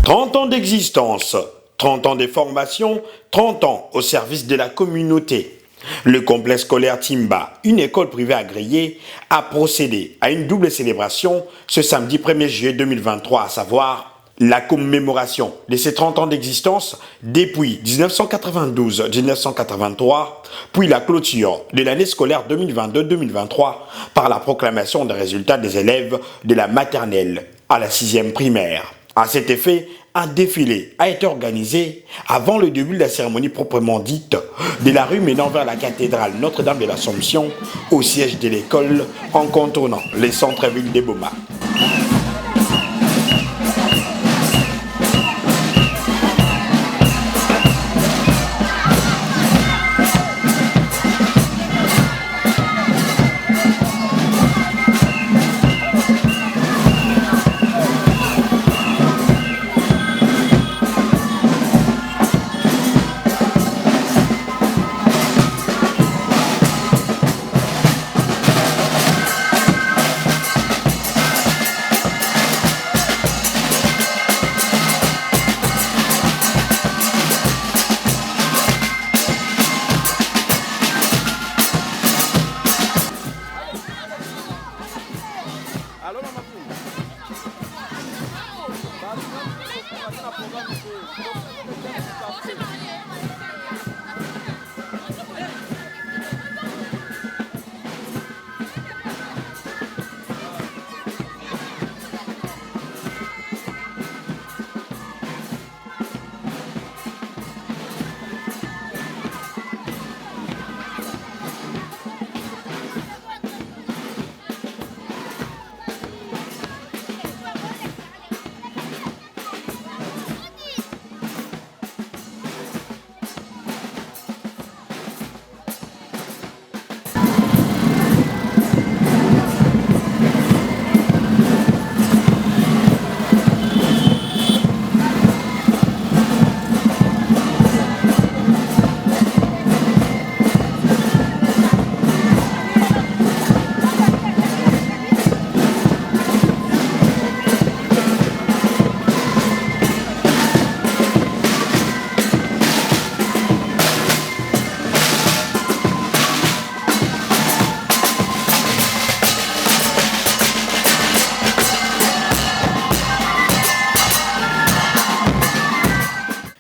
30 ans d'existence, 30 ans de formation, 30 ans au service de la communauté. Le complexe scolaire Timba, une école privée agréée, a procédé à une double célébration ce samedi 1er juillet 2023, à savoir la commémoration de ses 30 ans d'existence depuis 1992-1983, puis la clôture de l'année scolaire 2022-2023 par la proclamation des résultats des élèves de la maternelle à la 6e primaire. À cet effet, un défilé a été organisé avant le début de la cérémonie proprement dite de la rue menant vers la cathédrale Notre-Dame de l'Assomption au siège de l'école en contournant les centres-villes de Boma.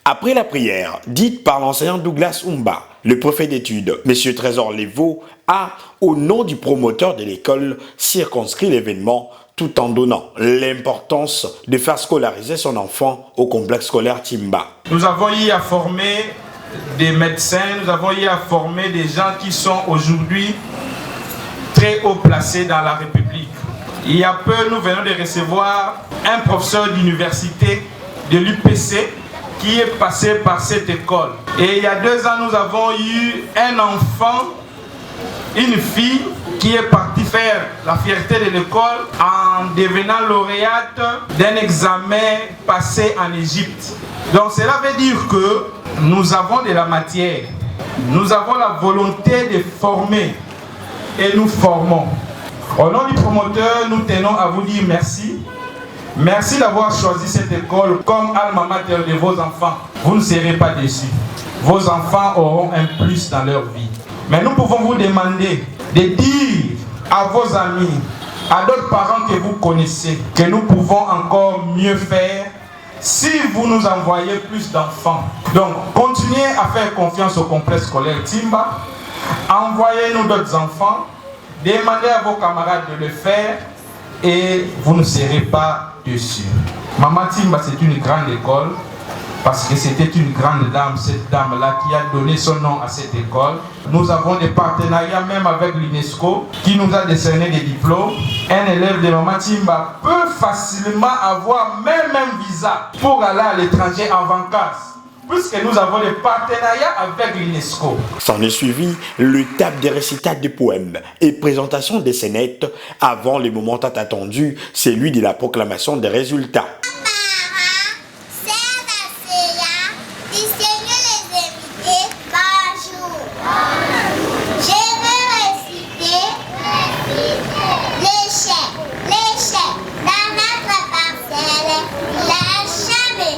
Après la prière, dite par l'enseignant Douglas Umba, le préfet d'études, M. Trésor Lévaux, a, au nom du promoteur de l'école, circonscrit l'événement tout en donnant l'importance de faire scolariser son enfant au complexe scolaire Timba. Nous avons eu à former des médecins, nous avons eu à former des gens qui sont aujourd'hui très haut placés dans la République. Il y a peu, nous venons de recevoir un professeur d'université de l'UPC qui est passé par cette école. Et il y a 2 ans, nous avons eu un enfant, une fille, qui est partie faire la fierté de l'école en devenant lauréate d'un examen passé en Égypte. Donc cela veut dire que nous avons de la matière, nous avons la volonté de former et nous formons. Au nom du promoteur, nous tenons à vous dire merci. Merci d'avoir choisi cette école comme alma mater de vos enfants. Vous ne serez pas déçus. Vos enfants auront un plus dans leur vie. Mais nous pouvons vous demander de dire à vos amis, à d'autres parents que vous connaissez, que nous pouvons encore mieux faire si vous nous envoyez plus d'enfants. Donc, continuez à faire confiance au complexe scolaire Timba. Envoyez-nous d'autres enfants. Demandez à vos camarades de le faire. Et vous ne serez pas dessus. Maman Timba, c'est une grande école parce que c'était une grande dame, cette dame-là qui a donné son nom à cette école. Nous avons des partenariats même avec l'UNESCO qui nous a décerné des diplômes. Un élève de Maman Timba peut facilement avoir même un visa pour aller à l'étranger en vacances, puisque nous avons des partenariats avec l'UNESCO. S'en est suivi le tape des récitals de poèmes et présentation des scénettes avant le moment tant attendu, celui de la proclamation des résultats. L'échec dans notre parcelle, la chambre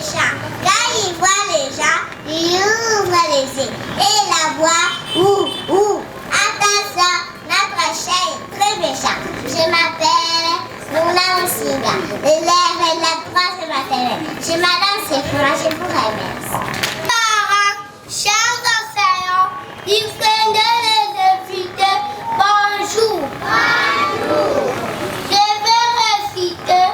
Sephora, je vous remercie. Parents, chers enseignants, distingués les invités, bonjour. Bonjour. Je vais réciter.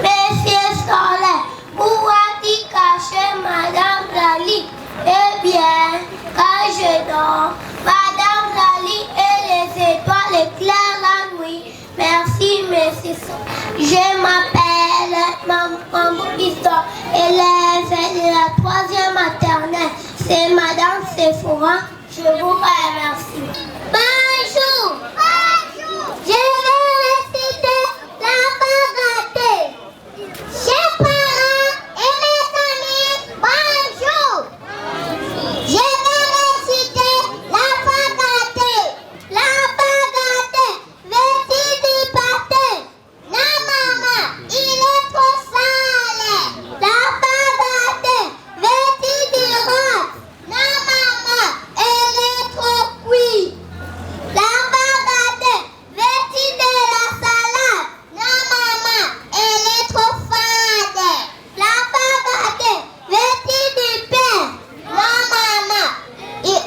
Messieurs Soleil, où a-t-il caché Madame Lali? Eh bien, quand je dors, Madame Lali et les étoiles éclairent la nuit. Merci, merci. Je m'appelle Maman Histoire, élève de la 3e maternelle. C'est Madame Sephora. Je vous remercie. Bonjour. Bonjour. Je vais réciter la bagatelle. Chers parents et mes amis, bonjour. Je vais réciter la bagatelle. La bagatelle, vêtue du pâté. Non, maman, il est trop sale. La bagatelle, vêtue du rose. Non, maman, elle est trop cuite. La bagatelle, vêtue de la salade. Non, maman, elle est trop fade. La bagatelle, vêtue du pain. Non, maman, il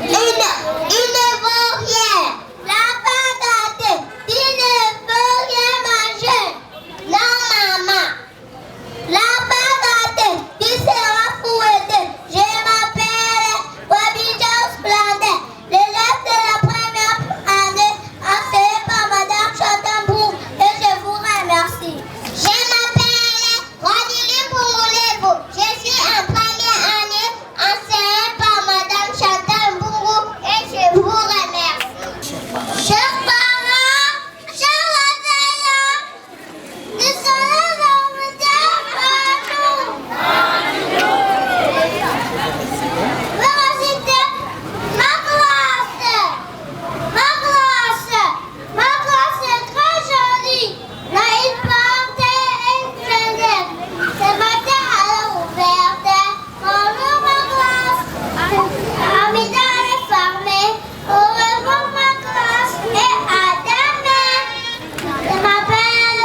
ne vaut rien. La bagatelle, il ne veut rien manger. Non, maman. La bagatelle, il sera fouetté. Je m'appelle Wabidjan Splendid, l'élève de la première année, enseignée par Madame Chantambour, et je vous remercie. Je m'appelle Rodilie Bourou. Je suis en première année, enseignée par Madame Chantambour, et je vous remercie. Chers parents, chers enseignants, nous sommes dans le nous. Véracité, ma classe. Ma classe est très jolie. Là, il portait une fenêtre. Ce matin, à l'heure ouverte, bonjour ma classe. À midi, elle est fermée. Au revoir ma classe et à demain. Je m'appelle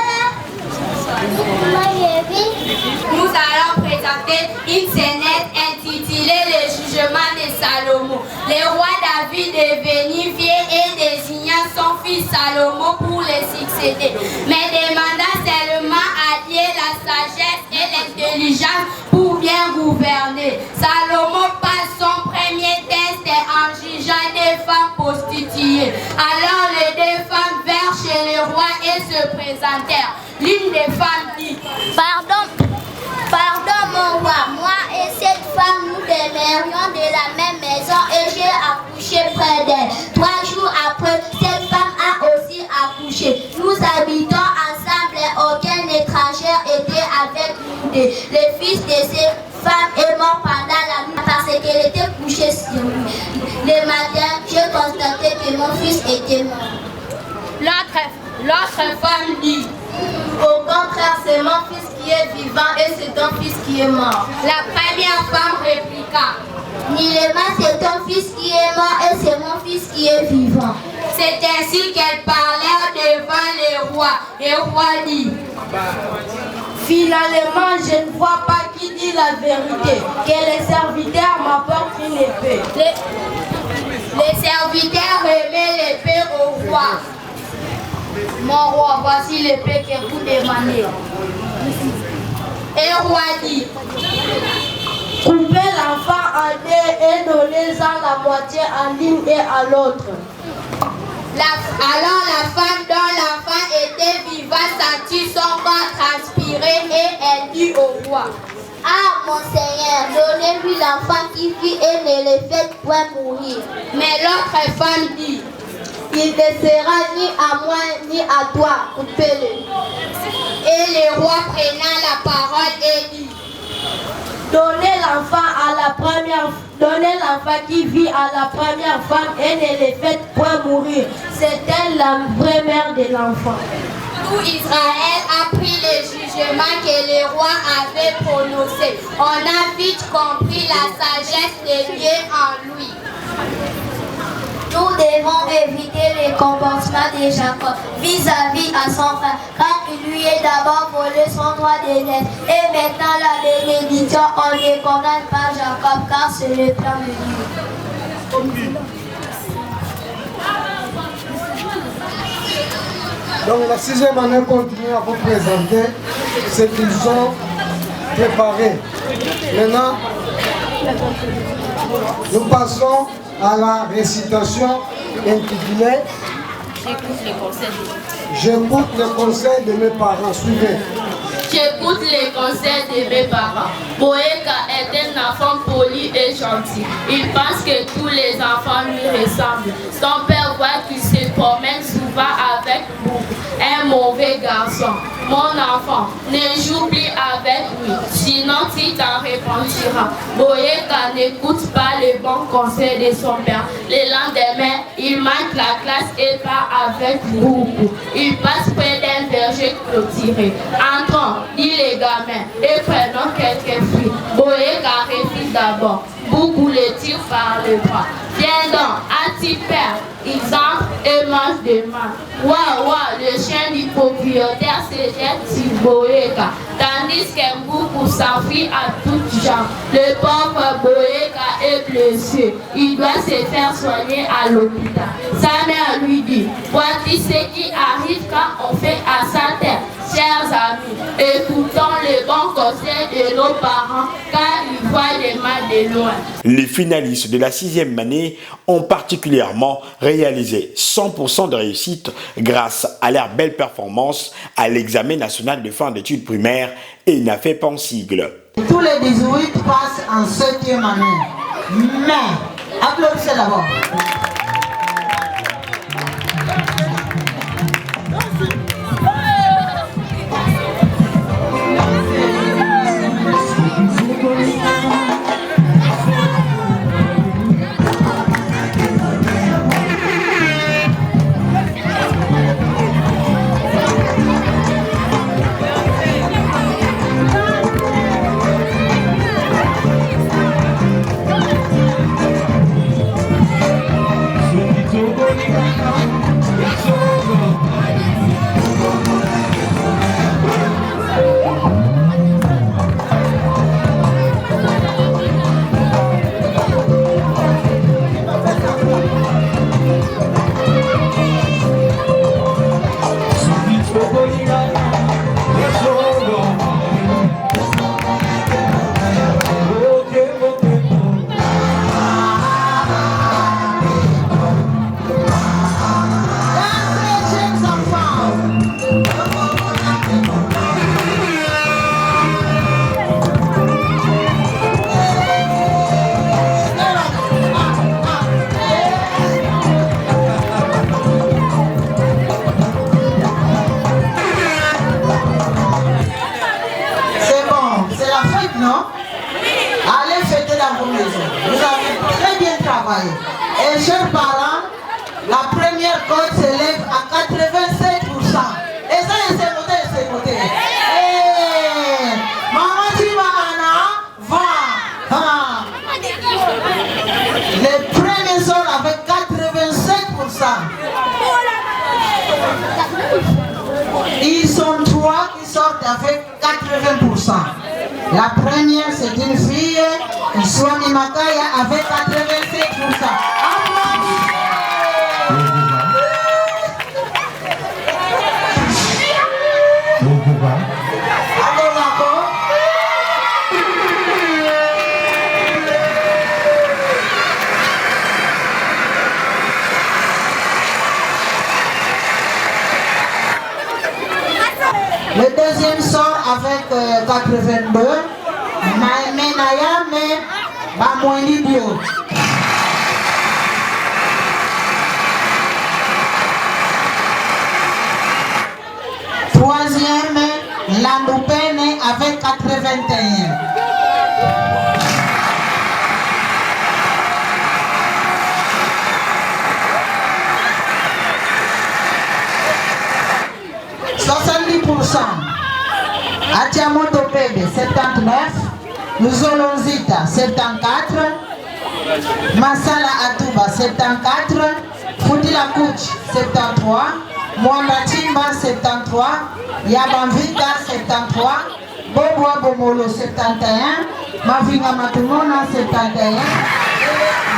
Nous allons présenter une scénette intitulée Le jugement de Salomon. Le roi David est venu vieux et désigna son fils Salomon pour le succéder, mais demanda seulement à Dieu la sagesse et l'intelligence pour bien gouverner. Salomon passe son premier test en jugeant des femmes prostituées. Alors les deux femmes vinrent chez le roi et se présentèrent. L'une des femmes dit: Pardon mon roi, moi et cette femme nous demeurions de la même maison et j'ai accouché près d'elle. 3 jours après, cette femme a aussi accouché. Nous habitons ensemble et aucun étranger était avec nous deux. Le fils de cette femme est mort pendant la nuit parce qu'elle était couchée sur lui. Le matin, j'ai constaté que mon fils était mort. L'autre femme dit: Au contraire, c'est mon fils qui est vivant et c'est ton fils qui est mort. La première femme répliqua: Nullement, c'est ton fils qui est mort et c'est mon fils qui est vivant. C'est ainsi qu'elle parlait devant le roi. Et le roi dit: Finalement, je ne vois pas qui dit la vérité. Que les serviteurs m'apportent une épée. Les serviteurs remettent l'épée au roi. Mon roi, voici l'épée que vous demandez. Et le roi dit: Coupez l'enfant en deux et donnez-en la moitié à l'une et à l'autre. Alors la femme dont l'enfant était vivant sentit son corps transpirer et elle dit au roi: Ah, mon Seigneur, donnez-lui l'enfant qui vit et ne le faites point mourir. Mais l'autre femme dit: Il ne sera ni à moi ni à toi, coupez-le. Et le roi prenant la parole et dit: Donnez l'enfant qui vit à la première femme et ne le faites point mourir. C'est elle la vraie mère de l'enfant. Tout Israël a pris le jugement que le roi avait prononcé. On a vite compris la sagesse de Dieu en lui. Nous devons éviter les comportements de Jacob vis-à-vis à son frère, car il lui est d'abord volé son droit d'aînesse. Et maintenant la bénédiction, on ne condamne pas Jacob, car c'est le plan de Dieu. Donc la 6e année continue à vous présenter ce qu'ils ont préparé. Maintenant, nous passons à la récitation intitulée J'écoute les conseils de mes parents. Suivez. J'écoute les conseils de mes parents. Boyeka est un enfant poli et gentil. Il pense que tous les enfants lui ressemblent. Son père voit qu'il se promène souvent avec beaucoup. Un mauvais garçon. Mon enfant, ne joue plus avec lui, sinon tu t'en repentiras. Boyeka n'écoute pas les bons conseils de son père. Le lendemain, il manque la classe et part avec beaucoup. Il passe près d'un verger clôturé. Entrons, dit les gamins, et prenons quelques fruits. Boyeka refuse d'abord. Beaucoup les tirent par le bras. Viens donc, as-tu peur? Ils entrent et mangent des mains. Waouh, le chien du propriétaire se jette sur Boyeka, tandis qu'Mboukou s'enfuit à toutes jambes. Le pauvre Boyeka est blessé. Il doit se faire soigner à l'hôpital. Sa mère lui dit, voici ce qui arrive quand on fait à sa terre. Chers amis, écoutons les bons conseils de nos parents, car ils voient les mal de loin. Les finalistes de la 6e année ont particulièrement réalisé 100% de réussite grâce à leur belle performance à l'examen national de fin d'études primaires et n'a fait pas en sigle. Tous les 18 passent en 7e année. Mais, applaudissez d'abord. Et chers parents, la première cote s'élève à 87%. Et ça, c'est noté. Et maman, tu vas va. Les premiers sortent avec 87%. Ils sont 3 qui sortent avec 80%. La première, c'est une fille, Swami Makaya, avec 87%. Le deuxième sort avec 82. Menaya mais Bamouini Bio. Troisième, Landoupene avec 81. Atiamoto Pebe 79, Nuzolonzita 74, Masala Atouba 74, Foudila Kouch 73, Mwanda Timba 73, Yabamvika 73, Boboa Bomolo 71, Mavinga Matumona 71 et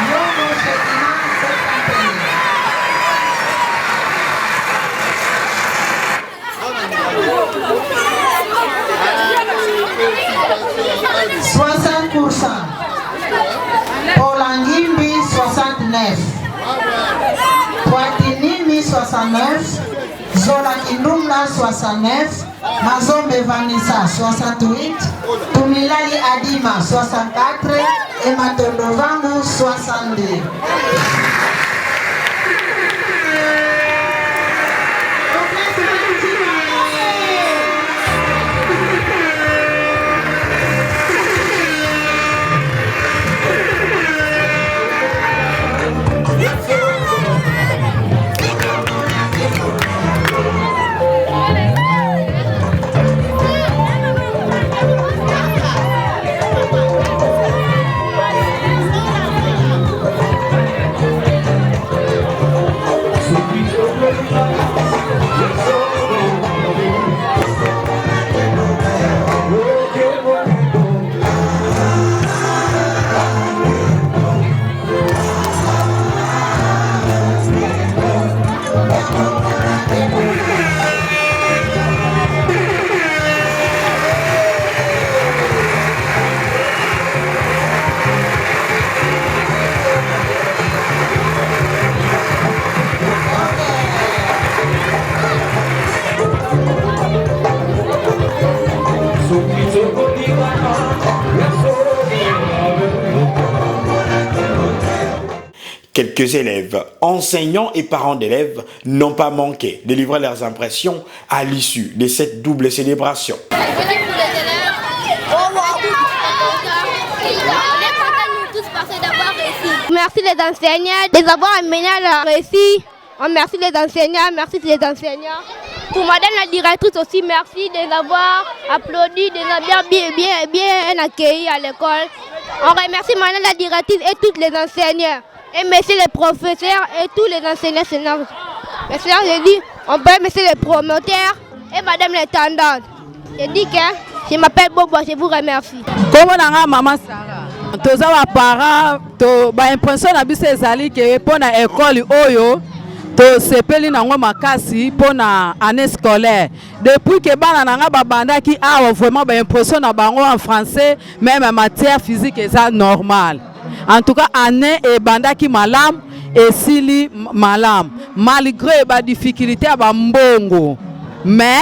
Yono Chetina 71. 60%. Polangimbi 69, Poitinimi 69, Zola Kindumla 69, Mazombe Vanessa 68, Tumilali Adima 64 et Matondovangu 62. Quelques élèves, enseignants et parents d'élèves n'ont pas manqué de livrer leurs impressions à l'issue de cette double célébration. Merci les enseignants de les avoir amenés à la réussite. On merci les enseignants, merci les enseignants. Pour madame la directrice aussi, merci de les avoir applaudis, de les avoir bien accueillis à l'école. On remercie madame la directrice et tous les enseignants. Et merci les professeurs et tous les enseignants. Merci, j'ai dit, on peut remercier les promoteurs et madame l'intendante. J'ai dit que je m'appelle Bobo, je vous remercie. Comment on a maman Sarah? Tous les parents, ba impression na biso ezali ke pona école oyo to sepeli na ngoma makasi pona année scolaire. Depuis que bana nanga babanda ki a vraiment ba impression na bango en français, même en matière physique c'est normal. En tout cas, année et bandaki malam et sili malam. Malgré les difficultés à Bambongo. Mais,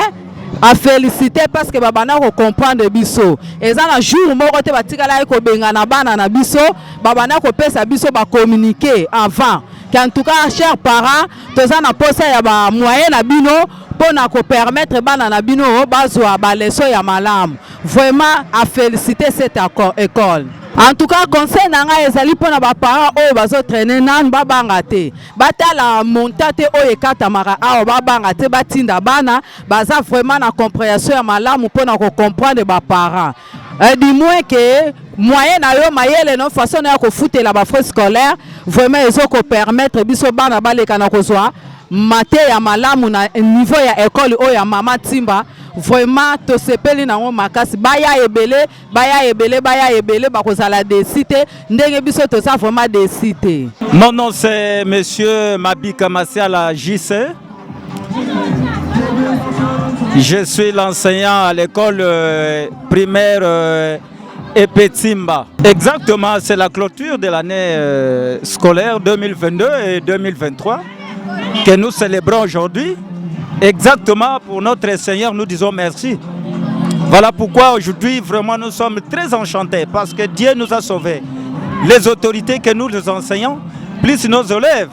à féliciter parce que babana ko comprendre biso. Et ça, un jour, moko te batika la ko benga na bana na biso, babana ko pesa biso ba communiquer avant. En tout cas, chers parents, tous en a posé ya ba moyen na bino pour na permettre bana na bino bazwa ba leçon ya malam. Vraiment, à féliciter cette école. En tout cas, conseil nanga ezali pona ba parents oyo bazo traîner nan ba bangate. Batala montate oyo ekatamaka awo ba bangate batinda bana, baza vraiment na compréhension ya malamu pona ko comprendre ba parents. Du moins que moyen na yo mayele non façon na ko foutela ba frais scolaire, vraiment ezo ko permettre biso bana baleka na kozwa mate ya malamu na niveau ya école oyo ya mama Timba. Vraiment to sepeli na ngo makasi baya ebele bakozala décité ndenge biso to ça vraiment décité. Non, c'est monsieur Mabika Masiala JC. Je suis l'enseignant à l'école primaire Epetimba. Exactement, c'est la clôture de l'année scolaire 2022 et 2023 que nous célébrons aujourd'hui. Exactement, pour notre Seigneur, nous disons merci. Voilà pourquoi aujourd'hui, vraiment, nous sommes très enchantés parce que Dieu nous a sauvés. Les autorités que nous les enseignons, plus nos élèves,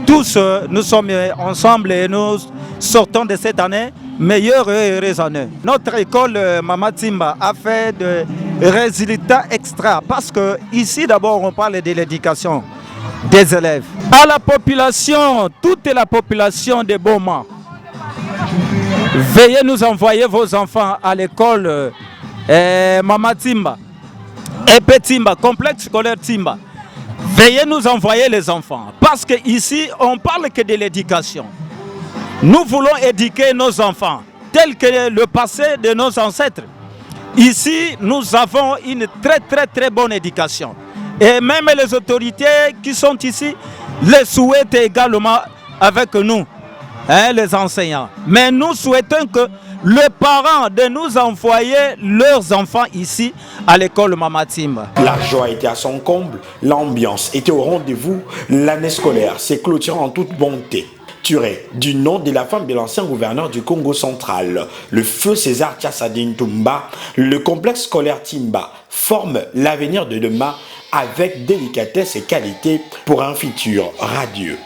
tous nous sommes ensemble et nous sortons de cette année meilleure et heureuse année. Notre école Mama Timba a fait des résultats extra parce que ici d'abord on parle de l'éducation des élèves. À la population, toute la population de Boma, veuillez nous envoyer vos enfants à l'école Mama Timba et Petimba, complexe scolaire Timba. veuillez nous envoyer les enfants. Parce qu'ici, on parle que de l'éducation. Nous voulons éduquer nos enfants, tel que le passé de nos ancêtres. Ici, nous avons une très bonne éducation. Et même les autorités qui sont ici les souhaitent également avec nous, hein, les enseignants. Mais nous souhaitons que les parents de nous envoyer leurs enfants ici à l'école Mama Timba. La joie était à son comble, l'ambiance était au rendez-vous, l'année scolaire s'est clôturée en toute bonté. Turé, du nom de la femme de l'ancien gouverneur du Congo central, le feu César Tchassadine Toumba, le complexe scolaire Timba forme l'avenir de demain avec délicatesse et qualité pour un futur radieux.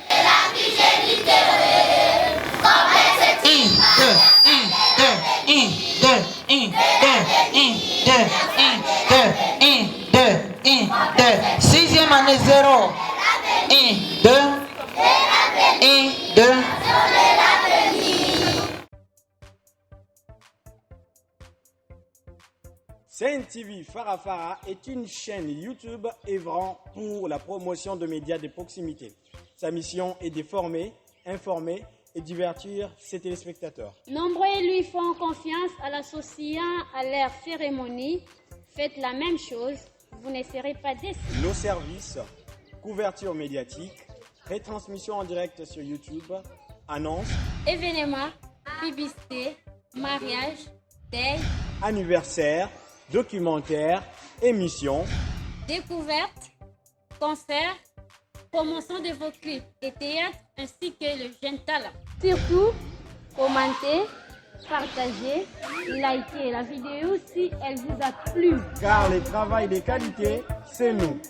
Sixième année 0. 1, 2. 1, 2. Sen TV Farafara est une chaîne YouTube œuvrant pour la promotion de médias de proximité. Sa mission est de former, informer et divertir ses téléspectateurs. Nombreux lui font confiance en l'associant à leur cérémonie. Faites la même chose, vous ne serez pas déçus. Nos services, couverture médiatique, retransmission en direct sur YouTube, annonces, événements, publicité, mariage, deuil, anniversaire, documentaires, émissions, découvertes, concerts, promotion de vos clips et théâtre ainsi que le jeune talent. Surtout, commentez, partagez, likez la vidéo si elle vous a plu. Car le travail de qualité, c'est nous.